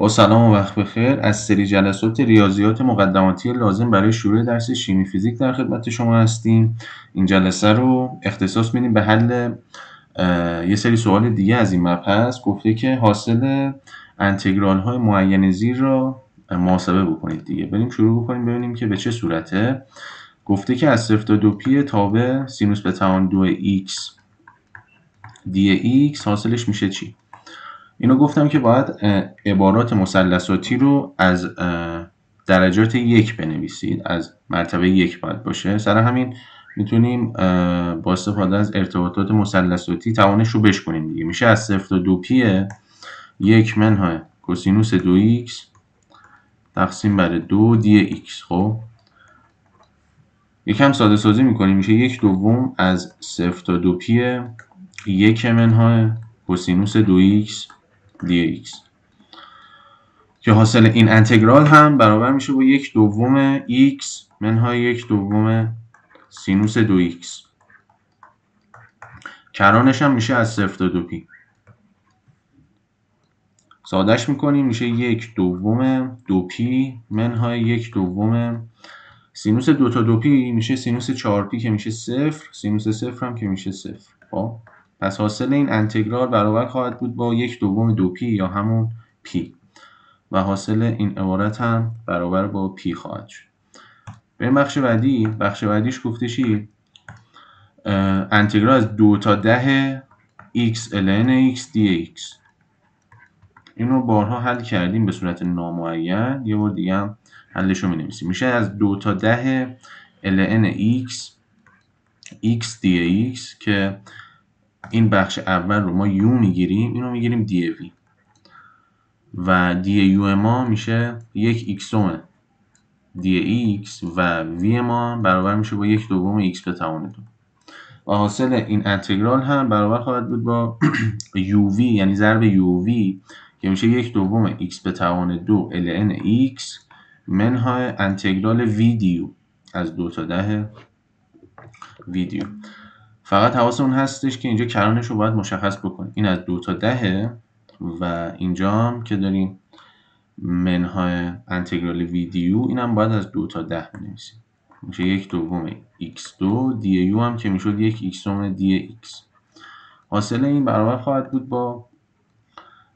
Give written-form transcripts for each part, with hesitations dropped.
با سلام و وقت بخیر. از سری جلسات ریاضیات مقدماتی لازم برای شروع درس شیمی فیزیک در خدمت شما هستیم. این جلسه رو اختصاص میدیم به حل یه سری سوال دیگه از این مبحث. گفته که حاصل انتگرال های معین زیر را محاسبه بکنید دیگه. بریم شروع بکنیم ببینیم که به چه صورته. گفته که از 0 تا 2 پی تابع سینوس به توان 2 x دی x حاصلش میشه چی؟ اینو گفتم که باید عبارات مثلثاتی رو از درجات 1 بنویسید، از مرتبه 1 باید باشه. سر همین میتونیم با استفاده از ارتباطات مثلثاتی توانش رو بشکنیم دیگه. میشه از 0 تا 2 پی 1 منهای کوسینوس 2x تقسیم بر 2 دی x. خب یکم ساده سازی میکنیم، میشه 1/2 از 0 تا 2 پی 1 منهای کوسینوس 2x دی x که حاصل این انتگرال هم برابر میشه با 1/2 x منهای 1/2 سینوس 2x. کرانش هم میشه از 0 تا 2 پی. سادهش میکنیم، میشه 1/2 2 پی منهای 1/2 سینوس 2 تا 2 پی میشه سینوس 4 پی که میشه 0، سینوس 0 هم که میشه 0. خب پس حاصل این انتگرال برابر خواهد بود با 1/2 2 پی یا همون پی و حاصل این عبارت هم برابر با پی خواهد شد. بریم بخش بعدی. بخش بعدیش گفته چی؟ انتگرال از 2 تا 10 x ln x dx. اینو بارها حل کردیم به صورت نامعین، یه بار دیگه هم حلش رو می‌نویسیم. میشه از 2 تا 10 ln x dx که این بخش اول رو ما u میگیریم، اینو میگیریم dv و دی یو ما میشه 1 ایکسوم دی ایکس و وی ما برابر میشه با 1/2 ایکس به توان 2 و حاصل این انتگرال هم برابر خواهد بود با یو وی، یعنی ضرب یو وی که میشه 1/2 ایکس به توان 2 ln ایکس منهای انتگرال وی دیو از 2 تا 10 وی دیو. فقط حواسمون هستش که اینجا کرانش رو باید مشخص بکنیم. این از 2 تا 10 و اینجا هم که داریم منهای انتگرال وی دیو، اینم باید از 2 تا 10 بنویسیم. میشه 1/2 x2 دی یو هم که میشد 1 ایکسوم دی x. حاصل این برابر خواهد بود با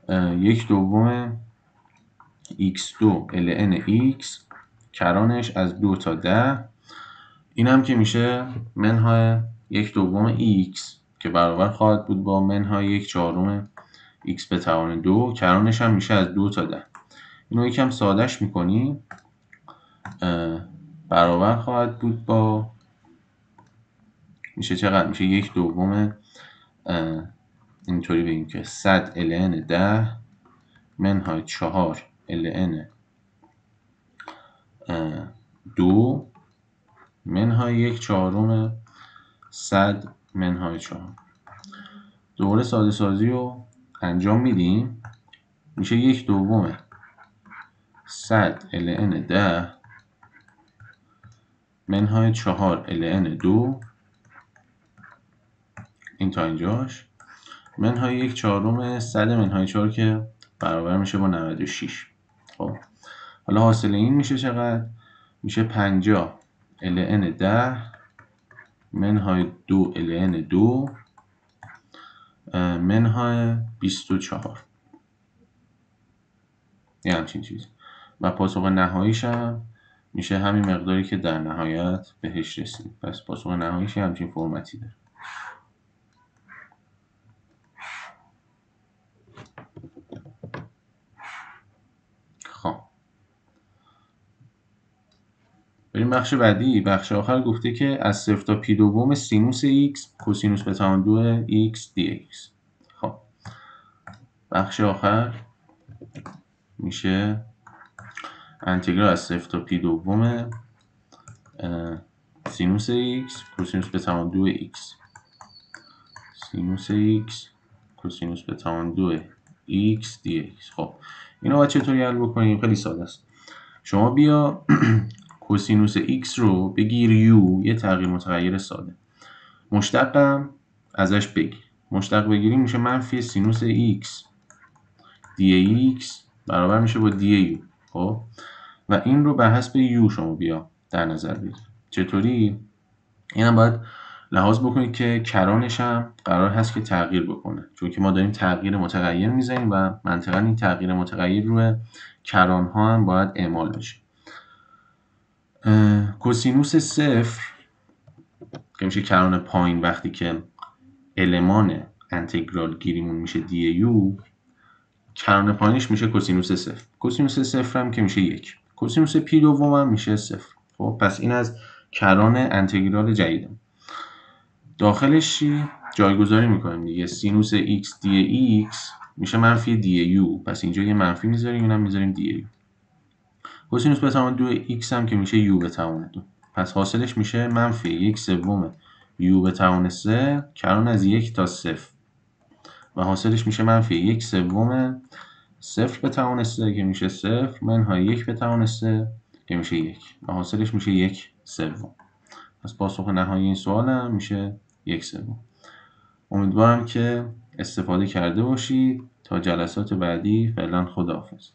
1/2 x2 ln x کرانش از 2 تا 10. این هم که میشه منهای 1/2 x که برابر خواهد بود با منهای 1/4 x به توان 2. کرانش هم میشه از 2 تا 10. اینو یکم سادهش میکنیم، برابر خواهد بود با میشه چقدر؟ میشه 1/2 اینطوری بگیم که 100 ln 10 منهای 4 ln 2 منهای 1/4 100 منهای 4. دوباره ساده سازی رو انجام میدیم، میشه 1/2 100 ln 10 منهای 4 ln 2 این تا اینجاش منهای 1/4 100 منهای 4 که برابر میشه با 96. خب حالا حاصل این میشه چقدر؟ میشه 50 ln 10 منهای 2 ln 2 منهای 24. یه همچین چیز و پاسخ نهاییش هم میشه همین مقداری که در نهایت بهش رسید. پس پاسخ نهاییش همچین فرمتی داره. خب بریم بخش بعدی. بخش آخر گفته که از 0 تا پی دوم سینوس x کوسینوس به توان 2 x dx. خب بخش آخر میشه انتگرال از 0 تا پی دوم سینوس x کوسینوس به توان 2 x سینوس x کوسینوس به توان 2 x dx. خب اینو باید چطوری حل بکنیم؟ خیلی ساده است. شما بیا کوسینوس x رو بگیر u، یه تغییر متغیر ساده، مشتقم ازش بگیر. مشتق بگیریم میشه منفی سینوس x دی x برابر میشه با دی یو. خب و این رو بر حسب یو شما بیا در نظر بگیر. چطوری؟ اینم باید لحاظ بکنید که کرانش هم قرار هست که تغییر بکنه، چون که ما داریم تغییر متغیر میزنیم و منطقا این تغییر متغیر روی کران ها هم باید اعمال بشه. کوسینوس صفر که میشه کران پایین وقتی که المان انتگرال گیریمون میشه دی یو، کران پایینش میشه کوسینوس صفر. کوسینوس صفر هم که میشه 1. کوسینوس پی دوم هم میشه 0. خب پس این از کران انتگرال جدیدم. داخلش چی؟ جایگذاری میکنیم دیگه. سینوس x دی x میشه منفی دی یو، پس اینجا یه منفی میذاریم، اینم میذاریم دی یو. کوسینوس به توان 2x هم که میشه یو به توان 2، پس حاصلش میشه منفی 1/3 یو به توان 3 کران از 1 تا 0 و حاصلش میشه منفی 1/3 0 به توان 3 که میشه 0 منهای 1 به توان 3 که میشه 1 و حاصلش میشه 1/3. پس پاسخ نهایی این سوال هم میشه 1/3. امیدوارم که استفاده کرده باشید. تا جلسات بعدی فعلا خداحافظ.